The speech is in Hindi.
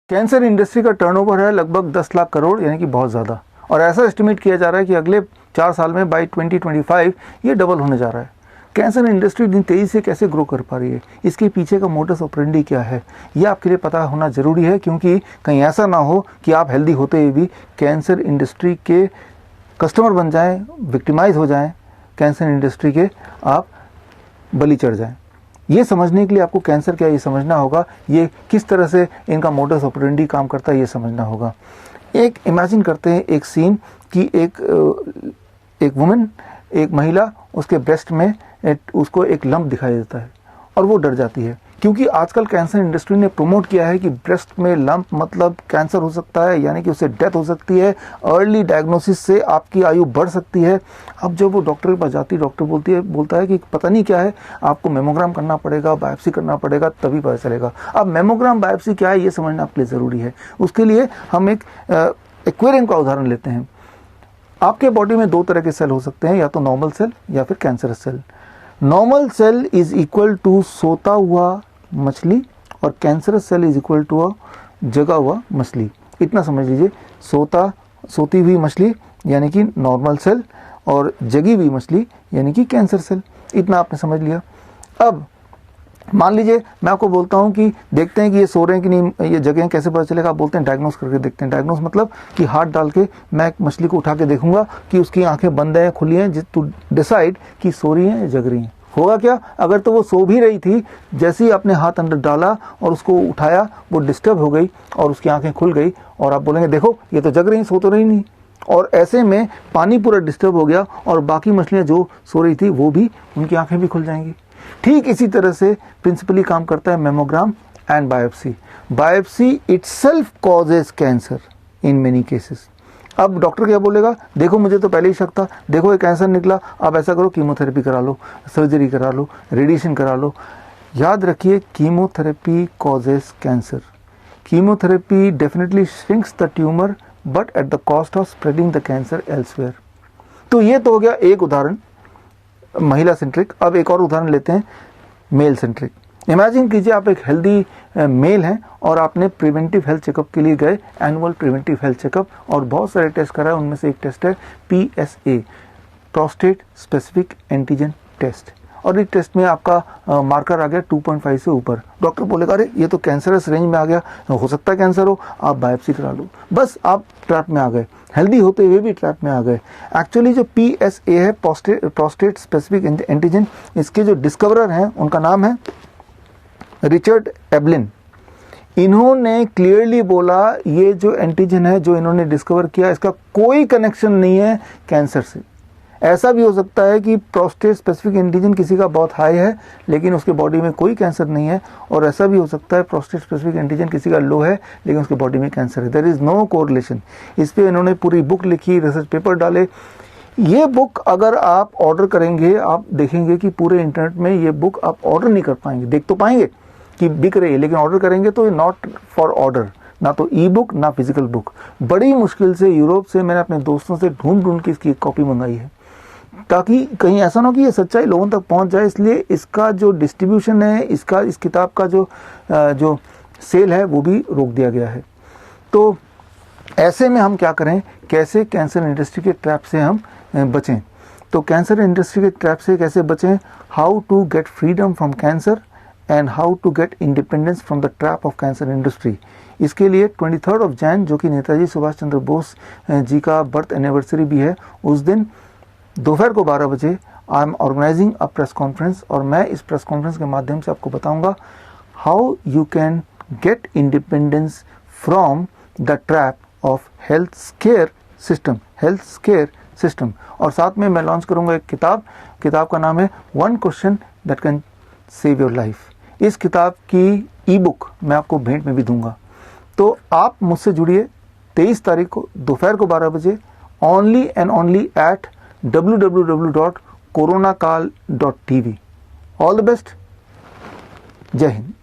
कैंसर इंडस्ट्री का टर्नओवर है लगभग 10 लाख करोड़, यानी कि बहुत ज़्यादा। और ऐसा एस्टिमेट किया जा रहा है कि अगले 4 साल में बाई 2025 ये डबल होने जा रहा है। कैंसर इंडस्ट्री इतनी तेज़ी से कैसे ग्रो कर पा रही है, इसके पीछे का मोडस ऑपरेंडी क्या है, ये आपके लिए पता होना ज़रूरी है, क्योंकि कहीं ऐसा ना हो कि आप हेल्दी होते हुए भी कैंसर इंडस्ट्री के कस्टमर बन जाएं, विक्टिमाइज हो जाएं, कैंसर इंडस्ट्री के आप बलि चढ़ जाएं। ये समझने के लिए आपको कैंसर क्या ये समझना होगा, ये किस तरह से इनका मोडस ऑपरेंडी काम करता है ये समझना होगा। एक इमेजिन करते हैं एक सीन कि एक वुमन, एक महिला, उसके ब्रेस्ट में उसको एक लंप दिखाई देता है और वो डर जाती है, क्योंकि आजकल कैंसर इंडस्ट्री ने प्रमोट किया है कि ब्रेस्ट में लंप मतलब कैंसर हो सकता है, यानी कि उससे डेथ हो सकती है, अर्ली डायग्नोसिस से आपकी आयु बढ़ सकती है। अब जब वो डॉक्टर के पास जाती है, डॉक्टर बोलता है कि पता नहीं क्या है, आपको मेमोग्राम करना पड़ेगा, बायोप्सी करना पड़ेगा, तभी पता चलेगा। अब मेमोग्राम बायोप्सी क्या है ये समझना आपके लिए ज़रूरी है। उसके लिए हम एक एक्वेरियम का उदाहरण लेते हैं। आपके बॉडी में 2 तरह के सेल हो सकते हैं, या तो नॉर्मल सेल या फिर cancerous cell. Normal cell is equal to सोता हुआ मछली और cancerous cell is equal to a जगा हुआ मछली। इतना समझ लीजिए, सोती हुई मछली यानी कि नॉर्मल सेल और जगी हुई मछली यानी कि कैंसर सेल। इतना आपने समझ लिया। अब मान लीजिए मैं आपको बोलता हूं कि देखते हैं कि ये सो रहे हैं कि नहीं, ये जगह कैसे पता चलेगा। आप बोलते हैं डायग्नोस करके देखते हैं। डायग्नोस मतलब कि हाथ डाल के मैं एक मछली को उठा के देखूंगा कि उसकी आंखें बंद हैं खुली हैं, टू डिसाइड कि सो रही हैं या जग रही हैं। होगा क्या, अगर तो वो सो भी रही थी, जैसे ही आपने हाथ अंदर डाला और उसको उठाया वो डिस्टर्ब हो गई और उसकी आंखें खुल गई, और आप बोलेंगे देखो ये तो जग रही, सो तो रही नहीं। और ऐसे में पानी पूरा डिस्टर्ब हो गया और बाकी मछलियां जो सो रही थी वो भी, उनकी आंखें भी खुल जाएंगी। ठीक इसी तरह से प्रिंसिपली काम करता है mammogram and biopsy. Biopsy itself causes cancer in many cases. अब डॉक्टर क्या बोलेगा, देखो मुझे तो पहले ही शक था, देखो ये कैंसर निकला, अब ऐसा करो कीमोथेरेपी करा लो, सर्जरी करा लो, रेडिएशन करा लो। याद रखिए, chemotherapy causes cancer. Chemotherapy definitely shrinks the tumour but at the cost of spreading the cancer elsewhere. तो ये तो हो गया एक उदाहरण महिला सेंट्रिक। अब एक और उदाहरण लेते हैं मेल सेंट्रिक। इमेजिन कीजिए आप एक हेल्दी मेल हैं और आपने प्रिवेंटिव हेल्थ चेकअप के लिए गए, एनुअल प्रिवेंटिव हेल्थ चेकअप, और बहुत सारे टेस्ट कराए। उनमें से एक टेस्ट है PSA, prostate specific antigen test, और इस टेस्ट में आपका मार्कर आ गया 2.5 से ऊपर। डॉक्टर बोलेगा अरे ये तो कैंसरस रेंज में आ गया, हो सकता है कैंसर हो, आप बायोप्सी करा लो। बस आप ट्रैप में आ गए, हेल्दी होते हुए भी ट्रैप में आ गए। एक्चुअली जो PSA है, प्रोस्टेट स्पेसिफिक एंटीजन, इसके जो डिस्कवरर हैं उनका नाम है रिचर्ड एबलिन। इन्होंने क्लियरली बोला ये जो एंटीजन है जो इन्होंने डिस्कवर किया, इसका कोई कनेक्शन नहीं है कैंसर से। ऐसा भी हो सकता है कि प्रोस्टेट स्पेसिफिक एंटीजन किसी का बहुत हाई है लेकिन उसके बॉडी में कोई कैंसर नहीं है, और ऐसा भी हो सकता है प्रोस्टेट स्पेसिफिक एंटीजन किसी का लो है लेकिन उसके बॉडी में कैंसर है। There is no correlation. इस पे इन्होंने पूरी बुक लिखी, रिसर्च पेपर डाले। ये बुक अगर आप ऑर्डर करेंगे, आप देखेंगे कि पूरे इंटरनेट में ये बुक आप ऑर्डर नहीं कर पाएंगे। देख तो पाएंगे कि बिक रही है, लेकिन ऑर्डर करेंगे तो नॉट फॉर ऑर्डर, ना तो ई बुक ना फिजिकल बुक। बड़ी मुश्किल से यूरोप से मैंने अपने दोस्तों से ढूंढ के इसकी कॉपी मंगाई है, ताकि कहीं ऐसा ना हो कि ये सच्चाई लोगों तक पहुंच जाए। इसलिए इसका जो डिस्ट्रीब्यूशन है, इस किताब का जो सेल है वो भी रोक दिया गया है। तो ऐसे में हम क्या करें, कैसे कैंसर इंडस्ट्री के ट्रैप से हम बचें। तो कैंसर इंडस्ट्री के ट्रैप से कैसे बचें, how to get freedom from cancer and how to get independence from the trap of cancer industry. इसके लिए 23 जनवरी जो कि नेताजी सुभाष चंद्र बोस जी का बर्थ एनिवर्सरी भी है, उस दिन दोपहर को 12 बजे I am organising a press conference, और मैं इस प्रेस कॉन्फ्रेंस के माध्यम से आपको बताऊंगा how you can get independence from the trap of health square system. और साथ में मैं लॉन्च करूंगा एक किताब का नाम है 1 question that can save your life. इस किताब की ई बुक मैं आपको भेंट में भी दूंगा। तो आप मुझसे जुड़िए 23 तारीख को दोपहर को 12 बजे, only and only at www.coronakal.tv। All the best, जय हिंद।